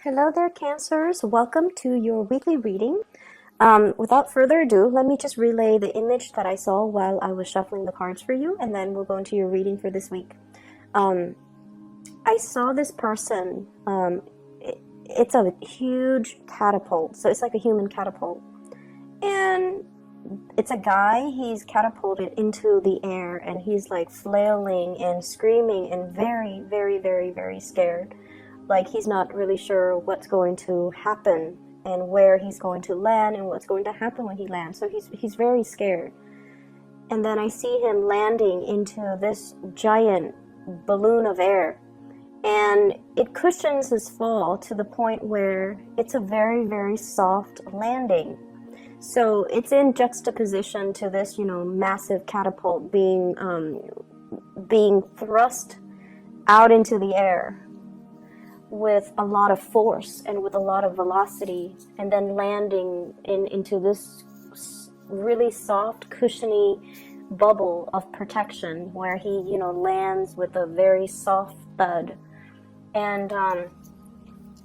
Hello there, Cancers. Welcome to your weekly reading. Without further ado, let me just relay the image that I saw while I was shuffling the cards for you, and then we'll go into your reading for this week. I saw this person. It's a huge catapult, so it's like a human catapult. And it's a guy, he's catapulted into the air, and he's like flailing and screaming and very, very, very, very scared. Like he's not really sure what's going to happen and where he's going to land and what's going to happen when he lands. So he's very scared. And then I see him landing into this giant balloon of air. And it cushions his fall to the point where it's a very, very soft landing. So it's in juxtaposition to this, massive catapult being thrust out into the air with a lot of force and with a lot of velocity, and then landing into this really soft, cushiony bubble of protection where he, lands with a very soft thud. And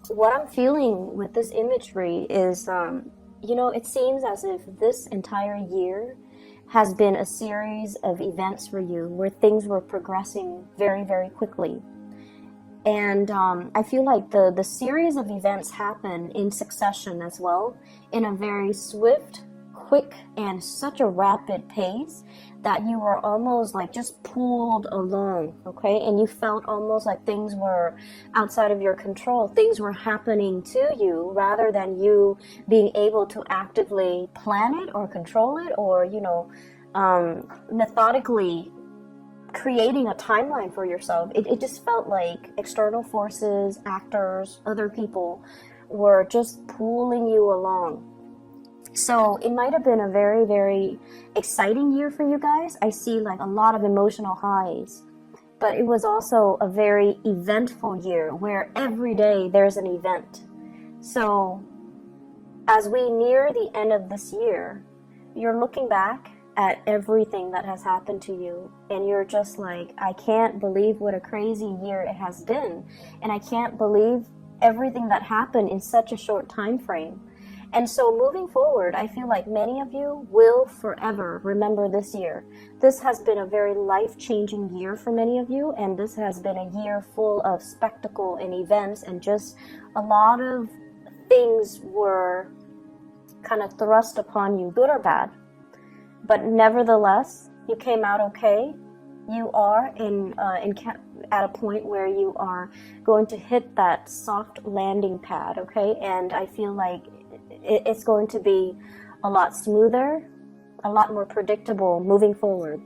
what I'm feeling with this imagery is, it seems as if this entire year has been a series of events for you where things were progressing very, very quickly. And I feel like the series of events happen in succession as well, in a very swift, quick, and such a rapid pace that you were almost like just pulled along, okay? And you felt almost like things were outside of your control. Things were happening to you rather than you being able to actively plan it or control it or, methodically creating a timeline for yourself. It just felt like external forces, actors, other people were just pulling you along. So it might have been a very, very exciting year for you guys. I see like a lot of emotional highs, but it was also a very eventful year where every day there's an event. So as we near the end of this year, you're looking back at everything that has happened to you, and you're just like, I can't believe what a crazy year it has been, and I can't believe everything that happened in such a short time frame. And so moving forward, I feel like many of you will forever remember this year. This has been a very life-changing year for many of you, and this has been a year full of spectacle and events, and just a lot of things were kind of thrust upon you, good or bad. But nevertheless, you came out okay. You are at a point where you are going to hit that soft landing pad, okay? And I feel like it's going to be a lot smoother, a lot more predictable moving forward.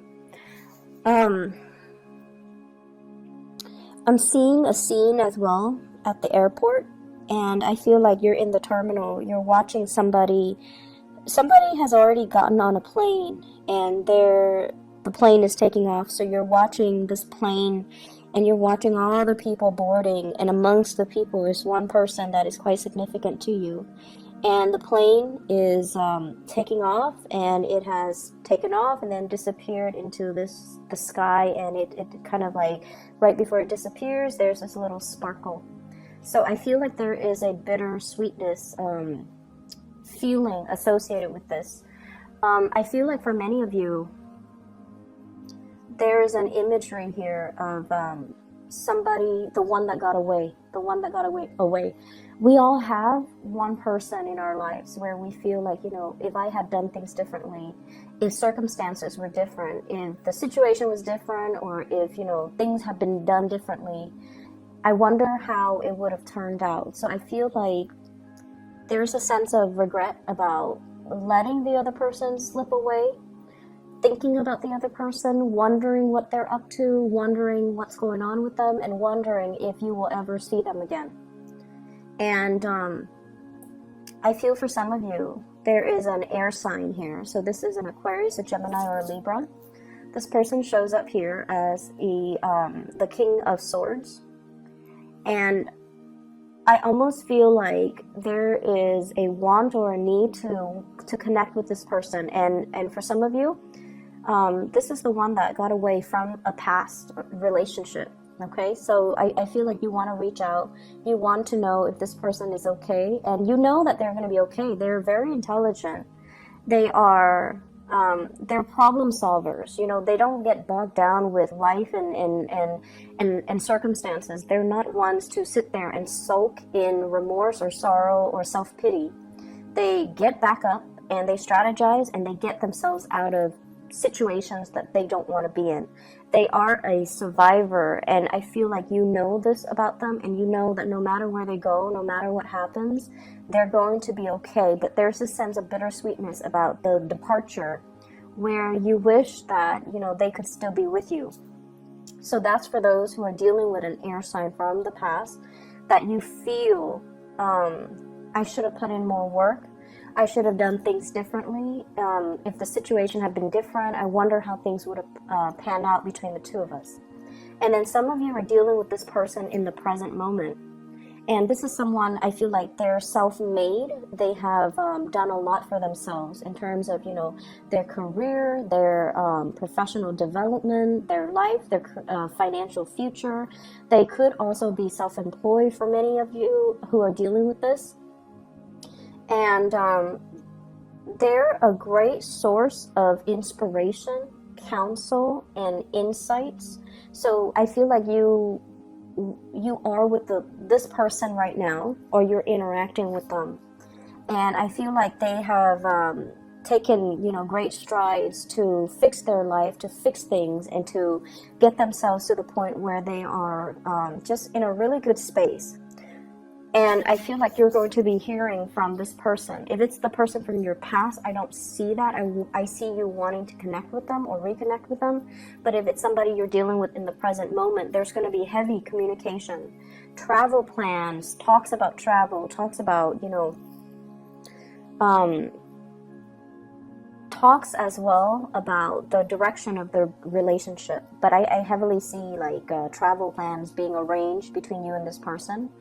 I'm seeing a scene as well at the airport, and I feel like you're in the terminal. You're watching somebody has already gotten on a plane, and the plane is taking off. So you're watching this plane, and you're watching all the people boarding, and amongst the people is one person that is quite significant to you. And the plane is taking off, and it has taken off and then disappeared into the sky, and it kind of like, right before it disappears, there's this little sparkle. So I feel like there is a bittersweetness feeling associated with this. I feel like for many of you, there is an imagery here of somebody, the one that got away. We all have one person in our lives where we feel like, if I had done things differently, if circumstances were different, if the situation was different, or if, things had been done differently, I wonder how it would have turned out. So I feel like there's a sense of regret about letting the other person slip away, thinking about the other person, wondering what they're up to, wondering what's going on with them, and wondering if you will ever see them again. And I feel for some of you, there is an air sign here. So this is an Aquarius, a Gemini, or a Libra. This person shows up here as the King of Swords. And I almost feel like there is a want or a need to connect with this person. And for some of you, this is the one that got away from a past relationship. Okay, so I feel like you want to reach out. You want to know if this person is okay, and you know that they're going to be okay. They're very intelligent. They are, they're problem solvers. You know, they don't get bogged down with life and circumstances. They're not ones to sit there and sulk in remorse or sorrow or self-pity. They get back up and they strategize and they get themselves out of situations that they don't want to be in. They are a survivor, and I feel like you know this about them, and you know that no matter where they go, no matter what happens, they're going to be okay. But there's this sense of bittersweetness about the departure where you wish that, you know, they could still be with you. So that's for those who are dealing with an air sign from the past, that you feel, I should have put in more work. I should have done things differently. If the situation had been different, I wonder how things would have panned out between the two of us. And then some of you are dealing with this person in the present moment. And this is someone, I feel like they're self-made. They have done a lot for themselves in terms of, you know, their career, their professional development, their life, their financial future. They could also be self-employed for many of you who are dealing with this. And they're a great source of inspiration, counsel, and insights. So I feel like you are with this person right now, or you're interacting with them. And I feel like they have taken, you know, great strides to fix their life, to fix things, and to get themselves to the point where they are just in a really good space. And I feel like you're going to be hearing from this person. If it's the person from your past, I don't see that. I see you wanting to connect with them or reconnect with them. But if it's somebody you're dealing with in the present moment, there's going to be heavy communication. Travel plans, talks about travel, talks about, you know, talks as well about the direction of the relationship. But I heavily see like travel plans being arranged between you and this person.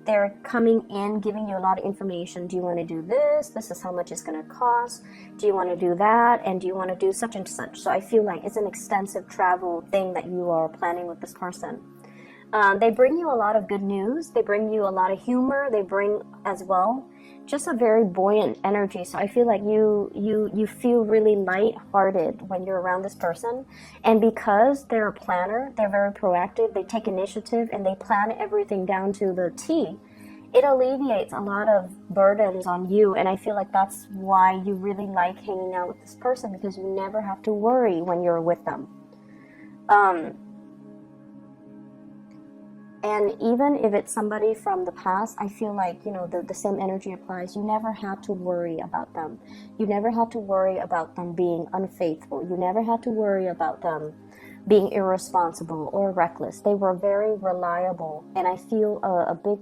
They're coming in, giving you a lot of information. Do you want to do this? This is how much it's going to cost. Do you want to do that? And do you want to do such and such? So I feel like it's an extensive travel thing that you are planning with this person. They bring you a lot of good news. They bring you a lot of humor. They bring as well just a very buoyant energy. So I feel like you feel really lighthearted when you're around this person. And because they're a planner, they're very proactive, they take initiative, and they plan everything down to the T, it alleviates a lot of burdens on you. And I feel like that's why you really like hanging out with this person, because you never have to worry when you're with them. And even if it's somebody from the past, I feel like, you know, the same energy applies. You never had to worry about them. You never had to worry about them being unfaithful. You never had to worry about them being irresponsible or reckless. They were very reliable. And I feel a big,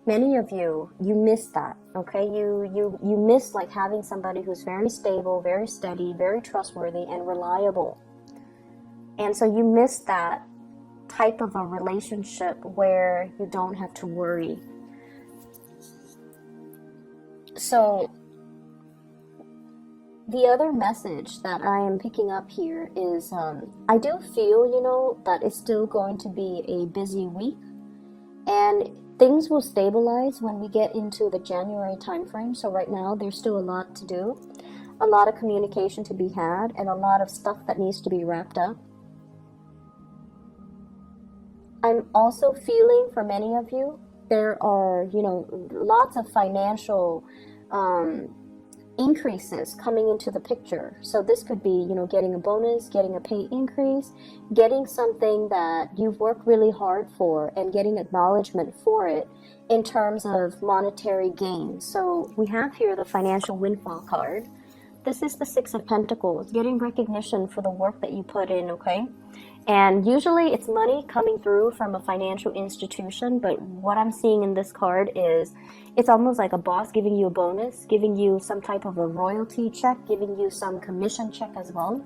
many of you miss that, okay? You miss like having somebody who's very stable, very steady, very trustworthy, and reliable. And so you miss that type of a relationship where you don't have to worry. So the other message that I am picking up here is I do feel, you know, that it's still going to be a busy week, and things will stabilize when we get into the January timeframe. So right now there's still a lot to do, a lot of communication to be had, and a lot of stuff that needs to be wrapped up. I'm also feeling for many of you, there are, you know, lots of financial increases coming into the picture. So this could be, you know, getting a bonus, getting a pay increase, getting something that you've worked really hard for, and getting acknowledgement for it in terms of monetary gain. So we have here the financial windfall card. This is the Six of Pentacles, getting recognition for the work that you put in, okay? And usually it's money coming through from a financial institution, but what I'm seeing in this card is it's almost like a boss giving you a bonus, giving you some type of a royalty check, giving you some commission check as well.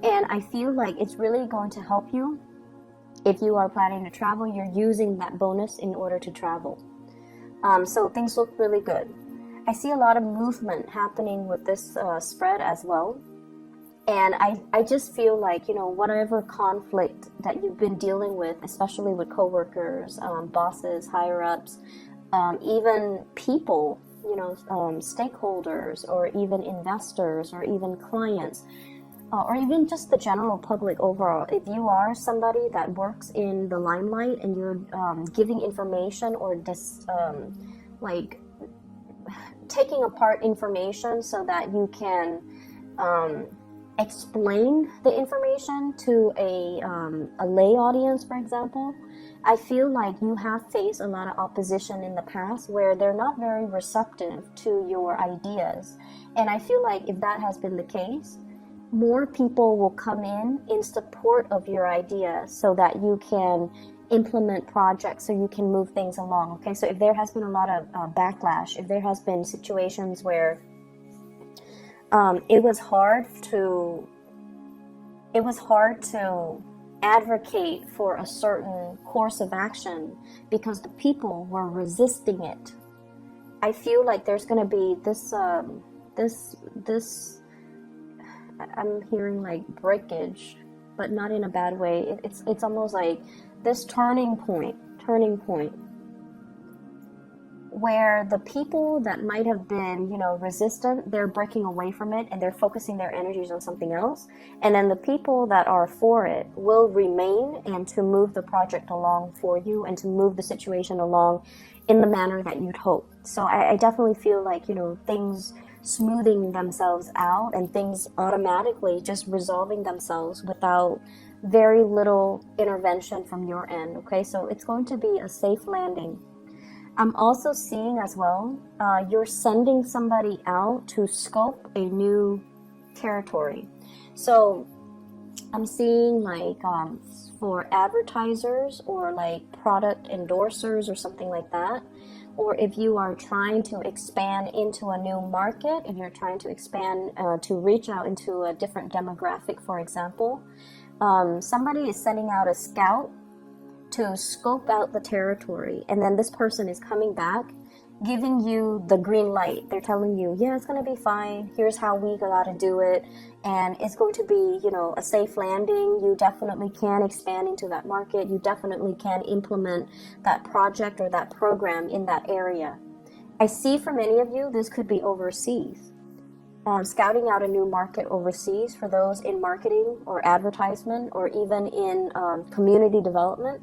And I feel like it's really going to help you. If you are planning to travel, you're using that bonus in order to travel. So things look really good. I see a lot of movement happening with this spread as well. And I just feel like, you know, whatever conflict that you've been dealing with, especially with coworkers, bosses, higher ups, even people, you know, stakeholders, or even investors, or even clients, or even just the general public overall. If you are somebody that works in the limelight and you're giving information, or like taking apart information so that you can explain the information to a lay audience, for example, I feel like you have faced a lot of opposition in the past where they're not very receptive to your ideas. And I feel like if that has been the case, more people will come in support of your ideas so that you can implement projects, so you can move things along. Okay, so if there has been a lot of backlash, if there has been situations where it was hard to advocate for a certain course of action because the people were resisting it, I feel like there's going to be this I'm hearing like breakage, but not in a bad way. It's almost like this turning point where the people that might have been, you know, resistant, they're breaking away from it and they're focusing their energies on something else. And then the people that are for it will remain and to move the project along for you and to move the situation along in the manner that you'd hope. So I definitely feel like, you know, things smoothing themselves out and things automatically just resolving themselves without very little intervention from your end. Okay, so it's going to be a safe landing. I'm also seeing as well, you're sending somebody out to scope a new territory. So I'm seeing like for advertisers or like product endorsers or something like that, or if you are trying to expand into a new market, if you're trying to expand to reach out into a different demographic, for example, somebody is sending out a scout to scope out the territory, and then this person is coming back giving you the green light. They're telling you, yeah, it's going to be fine, here's how we got to do it, and it's going to be, you know, a safe landing. You definitely can expand into that market, you definitely can implement that project or that program in that area. I see for many of you this could be overseas, scouting out a new market overseas for those in marketing or advertisement or even in community development.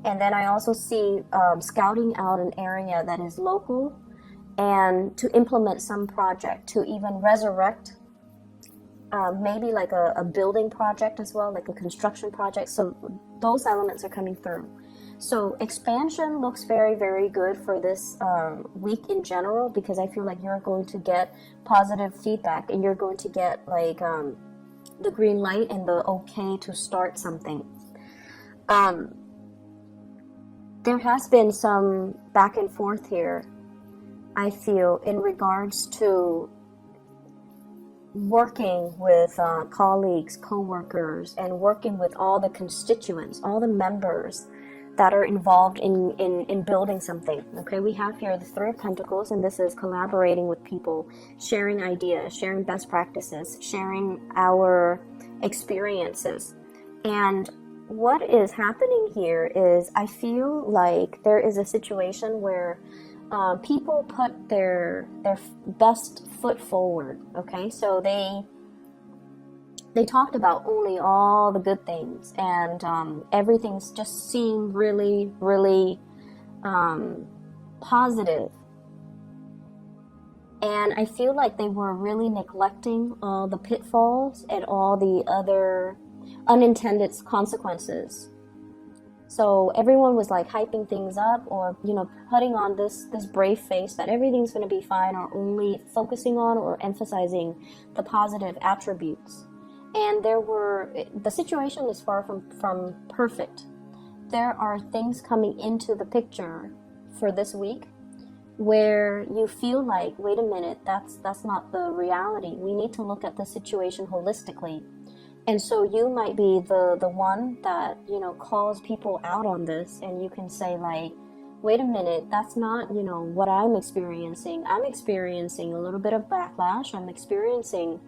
And then I also see scouting out an area that is local and to implement some project, to even resurrect maybe like a building project as well, like a construction project. So those elements are coming through. So expansion looks very, very good for this week in general, because I feel like you're going to get positive feedback and you're going to get like the green light and the okay to start something. There has been some back and forth here, I feel, in regards to working with colleagues, co-workers, and working with all the constituents, all the members that are involved in building something. Okay, we have here the Three of Pentacles, and this is collaborating with people, sharing ideas, sharing best practices, sharing our experiences. And what is happening here is I feel like there is a situation where people put their best foot forward. Okay, so they talked about only all the good things, and everything's just seemed really, really positive. And I feel like they were really neglecting all the pitfalls and all the other unintended consequences. So everyone was like hyping things up, or, you know, putting on this brave face that everything's going to be fine, or only focusing on or emphasizing the positive attributes. And the situation is far from perfect. There are things coming into the picture for this week where you feel like, wait a minute, that's not the reality. We need to look at the situation holistically. And so you might be the one that, you know, calls people out on this, and you can say like, wait a minute, that's not, you know, what I'm experiencing. I'm experiencing a little bit of backlash. I'm experiencing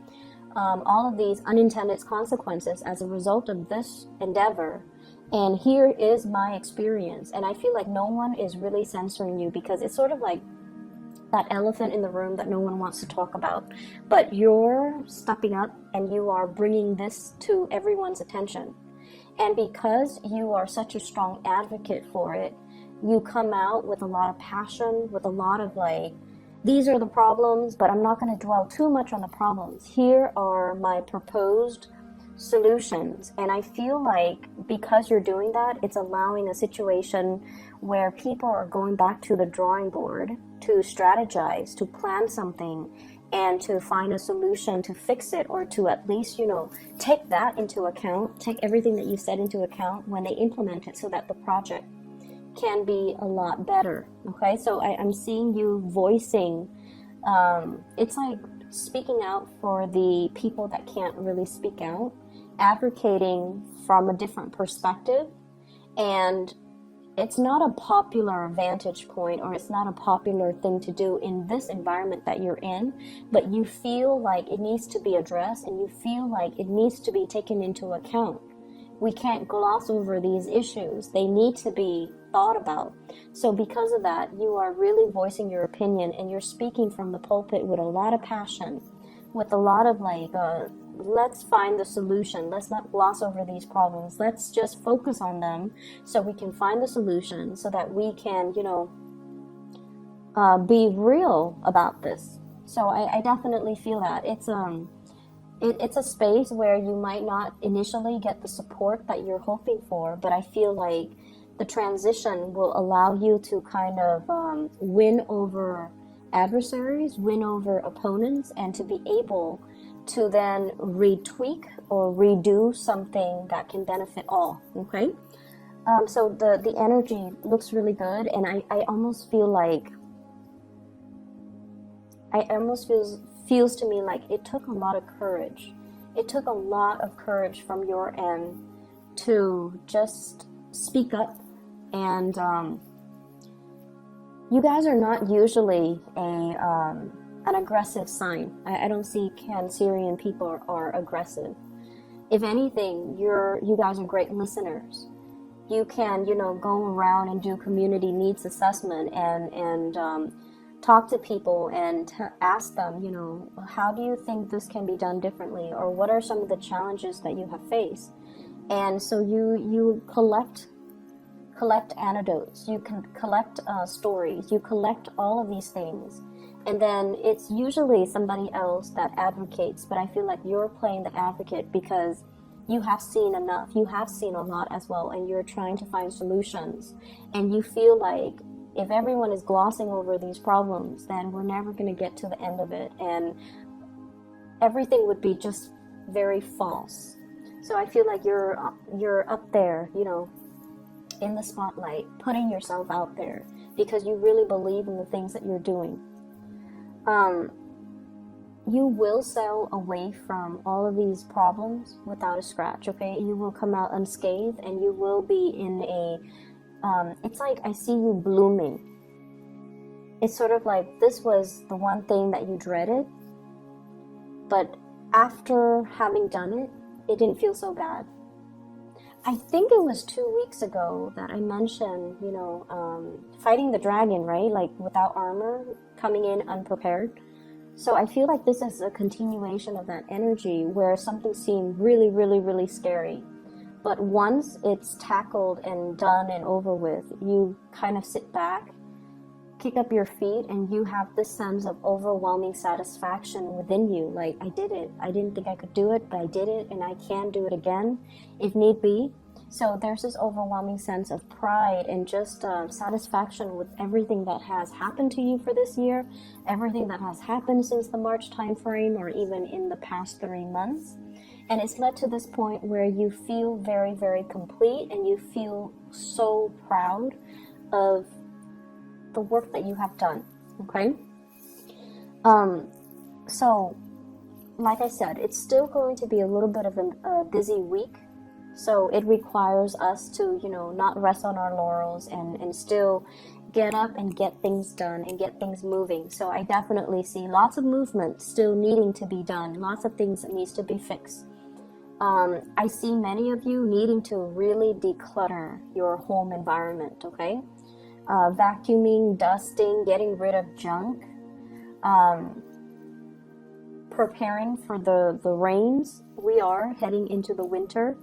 all of these unintended consequences as a result of this endeavor. And here is my experience. And I feel like no one is really censoring you, because it's sort of like that elephant in the room that no one wants to talk about. But you're stepping up and you are bringing this to everyone's attention. And because you are such a strong advocate for it, you come out with a lot of passion, with a lot of like, these are the problems, but I'm not going to dwell too much on the problems. Here are my proposed solutions. And I feel like because you're doing that, it's allowing a situation where people are going back to the drawing board to strategize, to plan something, and to find a solution to fix it, or to at least, take that into account, take everything that you said into account when they implement it, so that the project can be a lot better. Okay, so I'm seeing you voicing, it's like speaking out for the people that can't really speak out, advocating from a different perspective. And it's not a popular vantage point, or it's not a popular thing to do in this environment that you're in, but you feel like it needs to be addressed, and you feel like it needs to be taken into account. We can't gloss over these issues. They need to be thought about. So because of that, you are really voicing your opinion, and you're speaking from the pulpit with a lot of passion, with a lot of like, let's find the solution. Let's not gloss over these problems. Let's just focus on them so we can find the solution, so that we can, be real about this. So I definitely feel that it's a space where you might not initially get the support that you're hoping for, but I feel like the transition will allow you to kind of win over adversaries, win over opponents, and to be able to then retweak or redo something that can benefit all. Okay, so the energy looks really good, and I almost feel like feels to me like it took a lot of courage. It took a lot of courage from your end to just speak up. And you guys are not usually an aggressive sign. I don't see Cancerian people are aggressive. If anything, you guys are great listeners. You can, go around and do community needs assessment and talk to people and ask them, how do you think this can be done differently? Or what are some of the challenges that you have faced? And so you collect anecdotes, you can collect stories, you collect all of these things. And then it's usually somebody else that advocates, but I feel like you're playing the advocate because you have seen enough, you have seen a lot as well, and you're trying to find solutions. And you feel like if everyone is glossing over these problems, then we're never going to get to the end of it, and everything would be just very false. So I feel like you're up there, in the spotlight, putting yourself out there because you really believe in the things that you're doing. You will sail away from all of these problems without a scratch, okay? You will come out unscathed, and you will be in it's like I see you blooming. It's sort of like this was the one thing that you dreaded, but after having done it, it didn't feel so bad. I think it was 2 weeks ago that I mentioned, fighting the dragon, right? Like without armor, coming in unprepared. So I feel like this is a continuation of that energy where something seemed really, really, really scary. But once it's tackled and done and over with, you kind of sit back, kick up your feet, and you have this sense of overwhelming satisfaction within you. Like, I did it. I didn't think I could do it, but I did it, and I can do it again if need be. So there's this overwhelming sense of pride and just satisfaction with everything that has happened to you for this year, everything that has happened since the March timeframe, or even in the past 3 months. And it's led to this point where you feel very, very complete, and you feel so proud of the work that you have done, okay? So, like I said, it's still going to be a little bit of a busy week. So it requires us to, not rest on our laurels and still get up and get things done and get things moving. So I definitely see lots of movement still needing to be done, lots of things that needs to be fixed. I see many of you needing to really declutter your home environment, okay? Vacuuming, dusting, getting rid of junk, preparing for the rains. We are heading into the winter.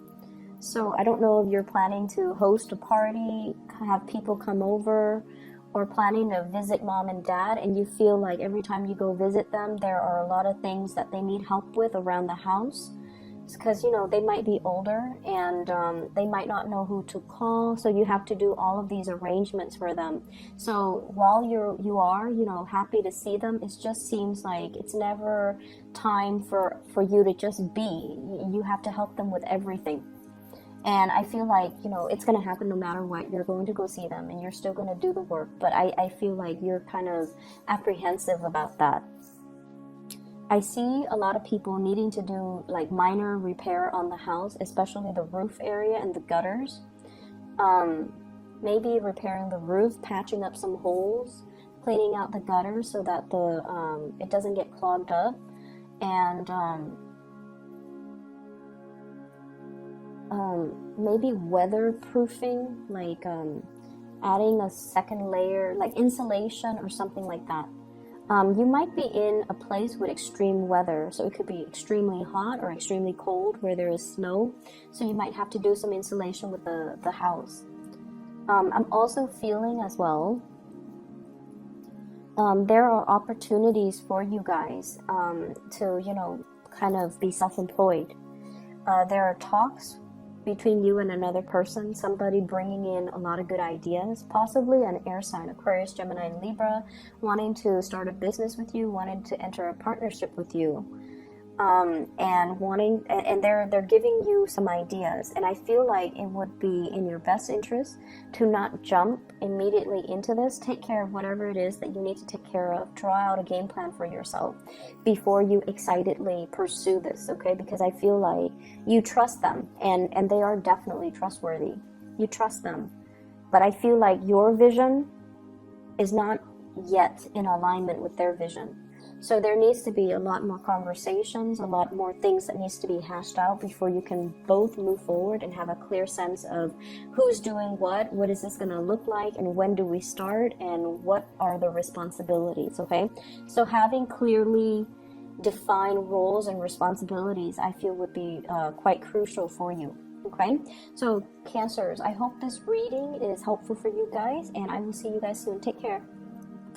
So I don't know if you're planning to host a party, have people come over, or planning to visit mom and dad, and you feel like every time you go visit them, there are a lot of things that they need help with around the house. Because, you know, they might be older and they might not know who to call, so you have to do all of these arrangements for them. So while you are, you know, happy to see them, it just seems like it's never time for you to just be. You have to help them with everything. And I feel like, you know, it's going to happen no matter what. You're going to go see them and you're still going to do the work. But I feel like you're kind of apprehensive about that. I see a lot of people needing to do like minor repair on the house, especially the roof area and the gutters. Maybe repairing the roof, patching up some holes, cleaning out the gutters so that it doesn't get clogged up, and maybe weatherproofing, like adding a second layer, like insulation or something like that. You might be in a place with extreme weather, so it could be extremely hot or extremely cold where there is snow, so you might have to do some insulation with the house. I'm also feeling as well, there are opportunities for you guys to, you know, kind of be self-employed. There are talks between you and another person, somebody bringing in a lot of good ideas, possibly an air sign, Aquarius, Gemini, and Libra, wanting to start a business with you, wanting to enter a partnership with you, and they're giving you some ideas. And I feel like it would be in your best interest to not jump immediately into this. Take care of whatever it is that you need to take care of. Draw out a game plan for yourself before you excitedly pursue this, okay? Because I feel like you trust them, and they are definitely trustworthy. You trust them. But I feel like your vision is not yet in alignment with their vision. So there needs to be a lot more conversations, a lot more things that needs to be hashed out before you can both move forward and have a clear sense of who's doing what is this going to look like, and when do we start, and what are the responsibilities, okay? So having clearly defined roles and responsibilities, I feel, would be quite crucial for you. Okay, so Cancers, I hope this reading is helpful for you guys, and I will see you guys soon. Take care.